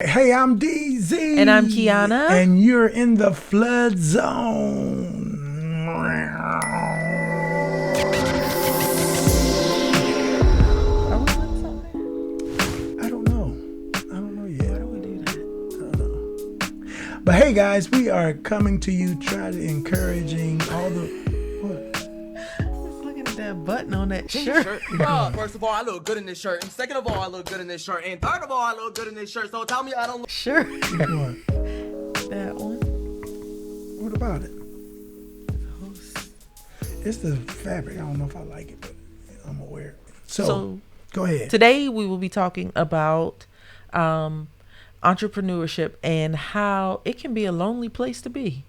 Hey, I'm DZ. And I'm Kiana. And you're in the flood zone. Are we doing something? I don't know yet. Why do we do that? I don't know. But hey, guys, we are coming to you trying to encouraging all the... What? Just looking at that button on that shirt. Bro, first of all, I look good in this shirt. And second of all, I look good in this shirt. And third of all, I look good in this shirt. So tell me I don't look... Sure. What? That one. What about it? It's the fabric. I don't know if I like it, but I'm aware. So go ahead. Today we will be talking about entrepreneurship and how it can be a lonely place to be.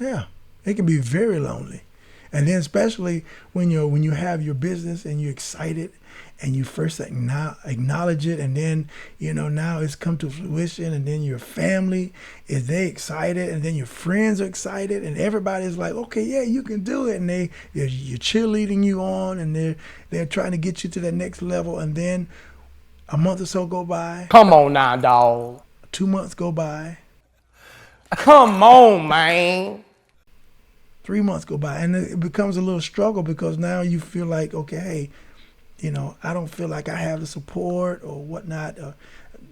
Yeah, it can be very lonely. And then especially when you have your business and you're excited and you first acknowledge it, and then now it's come to fruition, and then your family is excited, and then your friends are excited, and everybody's like, okay, yeah, you can do it, and you're cheerleading you on, and they're trying to get you to that next level, and then a month or so go by. Come on now, dog. 2 months go by. Come on, man. 3 months go by, and it becomes a little struggle because now you feel like, okay, hey, I don't feel like I have the support or whatnot.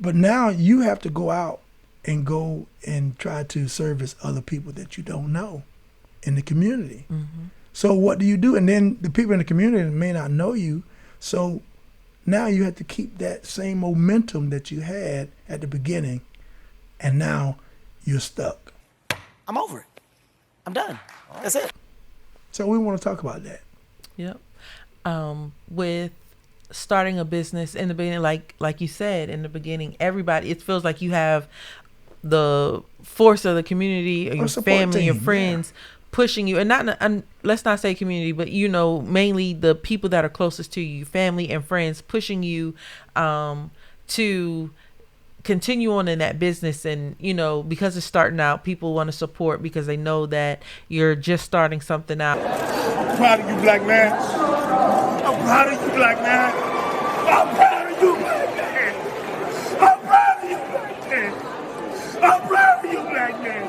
But now you have to go out and try to service other people that you don't know in the community. Mm-hmm. So what do you do? And then the people in the community may not know you. So now you have to keep that same momentum that you had at the beginning, and now you're stuck. I'm over it. I'm done. That's it. So we want to talk about that. Yep. With starting a business in the beginning, like you said in the beginning, everybody, it feels like you have the force of the community or your family, your friends pushing you, and let's not say community, but mainly the people that are closest to you, family and friends, pushing you to continue on in that business. And because it's starting out, people want to support because they know that you're just starting something out. I'm proud of you, black man. I'm proud of you, black man. I'm proud of you, black man. I'm proud of you, black man. I'm proud of you, black man.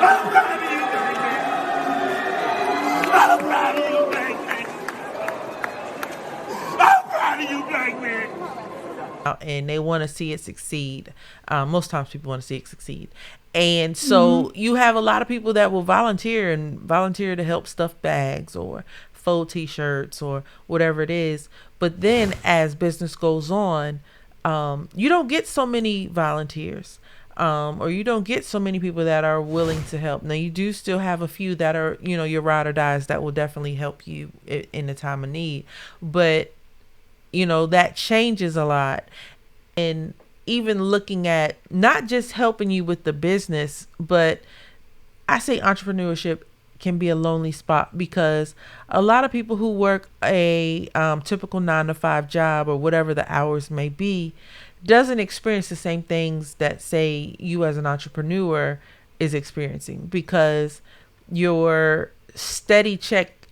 I'm proud of you, black man. I'm proud of you, black man. I'm proud of you, black man. And they want to see it succeed. Most times people want to see it succeed. And so you have a lot of people that will volunteer to help stuff bags or fold t-shirts or whatever it is. But then as business goes on, you don't get so many volunteers, or you don't get so many people that are willing to help. Now you do still have a few that are, your ride or dies that will definitely help you in the time of need. But that changes a lot. And even looking at not just helping you with the business, but I say entrepreneurship can be a lonely spot because a lot of people who work a typical 9-to-5 job or whatever the hours may be doesn't experience the same things that, say, you as an entrepreneur is experiencing, because your steady check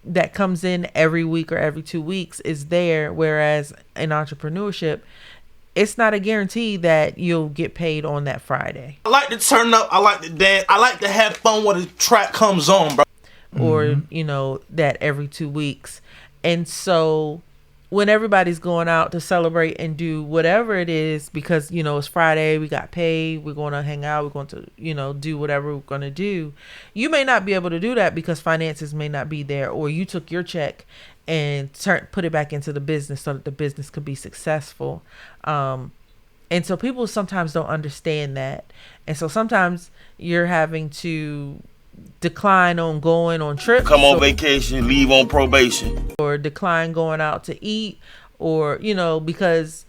that comes in every week or every 2 weeks is there. Whereas in entrepreneurship, it's not a guarantee that you'll get paid on that Friday. I like to turn up. I like to dance. I like to have fun when the track comes on, bro. Or, that every 2 weeks. And so when everybody's going out to celebrate and do whatever it is, because, it's Friday, we got paid, we're going to hang out, we're going to, do whatever we're going to do. You may not be able to do that because finances may not be there, or you took your check and put it back into the business so that the business could be successful. And so people sometimes don't understand that. And so sometimes you're having to decline on going on trips, Come on vacation, leave on probation, or decline going out to eat, or because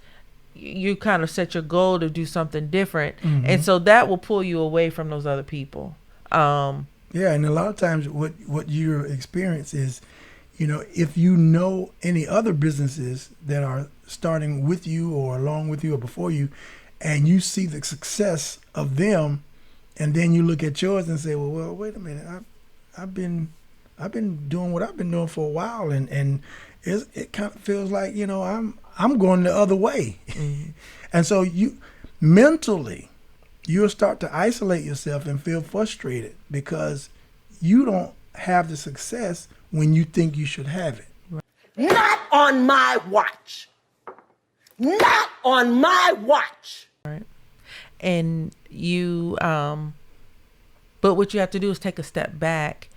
you kind of set your goal to do something different. And so that will pull you away from those other people. And a lot of times what your experience is, if any other businesses that are starting with you or along with you or before you, and you see the success of them, and then you look at yours and say, well, wait a minute, I've been doing what I've been doing for a while, and it kind of feels like I'm going the other way. And so mentally, you'll start to isolate yourself and feel frustrated because you don't have the success when you think you should have it. Not on my watch. Not on my watch. Right. And you, but what you have to do is take a step back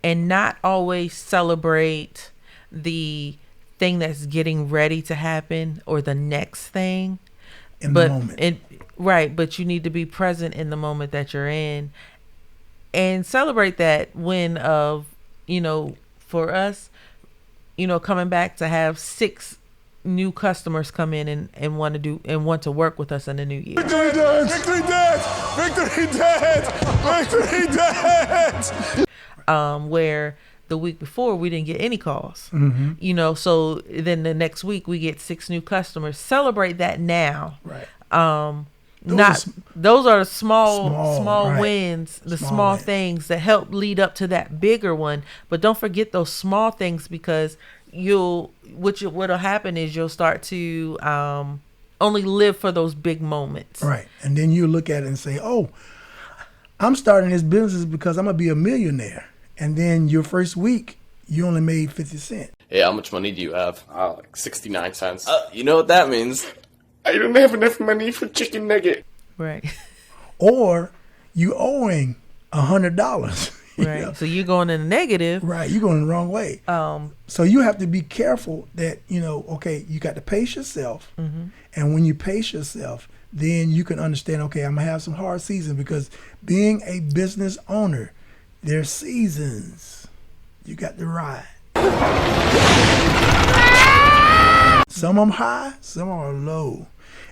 and not always celebrate the thing that's getting ready to happen or the next thing. In the moment. Right. But you need to be present in the moment that you're in and celebrate that win of, for us, coming back to have 6 new customers come in and want to work with us in the new year. Victory dance! Victory dance! Victory dance! Victory dance! Where the week before we didn't get any calls. So then the next week we get 6 new customers. Celebrate that now. Right. Those are the small right. wins, the Small small wins. things that help lead up to that bigger one. But don't forget those small things, because what'll happen is you'll start to only live for those big moments. Right. And then you look at it and say, oh, I'm starting this business because I'm going to be a millionaire. And then your first week, you only made 50 cents. Hey, how much money do you have? Like 69 cents. You know what that means. I don't have enough money for chicken nugget. Right. Or you owing $100. Right. know? So you're going in the negative. Right. You're going the wrong way. So you have to be careful that, okay, you got to pace yourself. And when you pace yourself, then you can understand, okay, I'm going to have some hard seasons, because being a business owner, there's seasons you got to ride. Some of them high, some are low.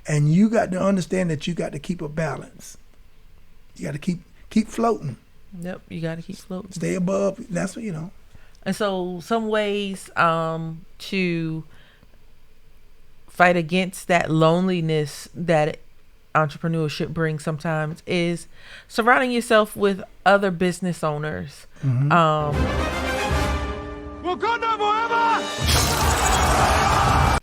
And you got to understand that you got to keep a balance. You got to keep floating. Yep, you got to keep floating. Stay above. That's what, And so some ways to fight against that loneliness that entrepreneurship brings sometimes is surrounding yourself with other business owners. Wakanda forever!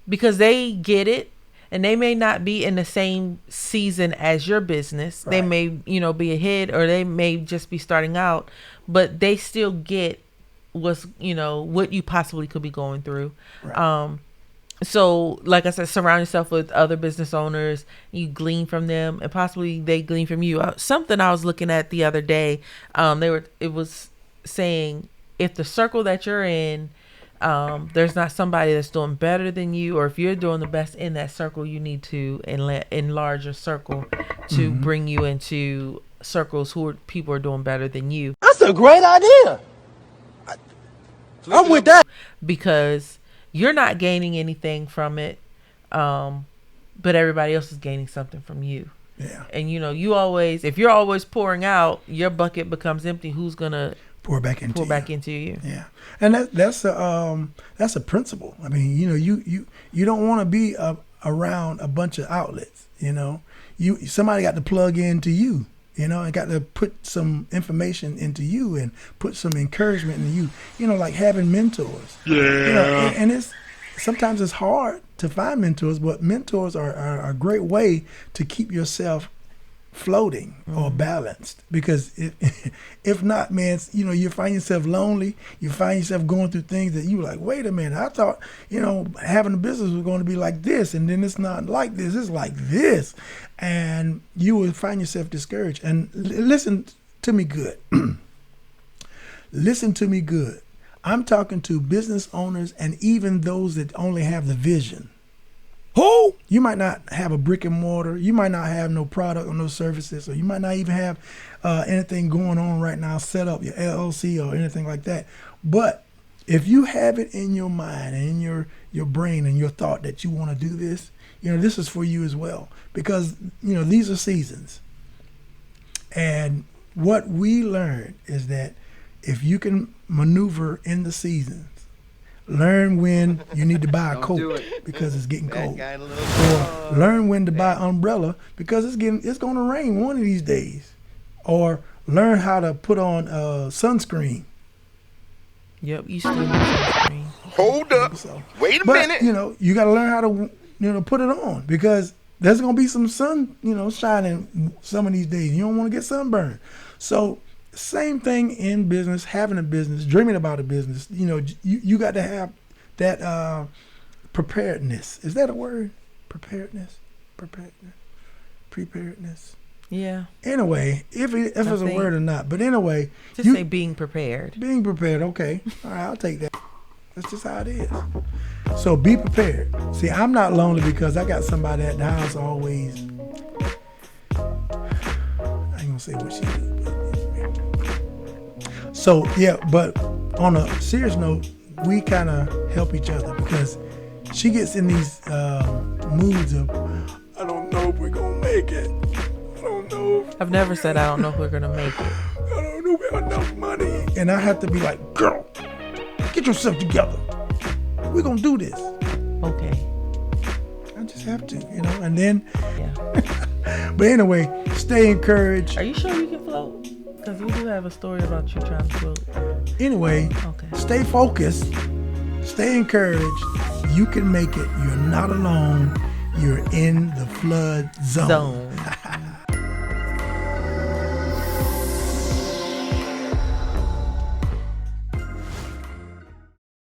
Because they get it, and they may not be in the same season as your business. Right. They may, be ahead, or they may just be starting out, but they still get what you possibly could be going through. Right. So like I said, surround yourself with other business owners. You glean from them, and possibly they glean from you. Something I was looking at the other day, it was saying, if the circle that you're in, there's not somebody that's doing better than you, or if you're doing the best in that circle, you need to enlarge your circle to bring you into circles people are doing better than you. That's a great idea. I'm with that. Because you're not gaining anything from it, but everybody else is gaining something from you. Yeah. And if you're always pouring out, your bucket becomes empty. Who's gonna Pour back into you. Yeah. And that's a principle. I mean, you don't want to be around a bunch of outlets. Somebody got to plug into you. And got to put some information into you and put some encouragement into you. Like having mentors. Yeah. And sometimes it's hard to find mentors, but mentors are a great way to keep yourself floating or balanced. Because if not, man, you find yourself lonely. You find yourself going through things that you like, wait a minute, I thought, having a business was going to be like this, and then it's not like this, it's like this. And you will find yourself discouraged. And listen to me good. Listen to me good. I'm talking to business owners and even those that only have the vision. Who? You might not have a brick and mortar. You might not have no product or no services, or you might not even have anything going on right now, set up your LLC or anything like that. But if you have it in your mind and in your brain and your thought that you want to do this, this is for you as well. Because, these are seasons. And what we learned is that if you can maneuver in the seasons, learn when you need to buy a coat because it's getting cold. Or learn when to buy an umbrella because it's going to rain one of these days. Or learn how to put on sunscreen. Yep, you still need sunscreen. Hold up. Wait a minute. You got to learn how to put it on, because there's gonna be some sun, shining some of these days. You don't want to get sunburned. So same thing in business, having a business, dreaming about a business. You got to have that preparedness. Is that a word? Preparedness. Yeah. Anyway, if it's a word or not, but anyway, just say being prepared. Being prepared. Okay. All right, I'll take that. That's just how it is. So be prepared. See, I'm not lonely because I got somebody at the house always. I ain't gonna say what she do. So yeah, but on a serious note, we kind of help each other because she gets in these moods of, I don't know if we're gonna make it. I don't know. I've never said I don't know if we're gonna make it. I don't know if we have enough money. And I have to be like, girl, get yourself together. We're gonna do this. Okay. I just have to, and then. Yeah. But anyway, stay encouraged. Are you sure you can float? Because we do have a story about you trying to float. Anyway, okay. Stay focused. Stay encouraged. You can make it. You're not alone. You're in the flood zone.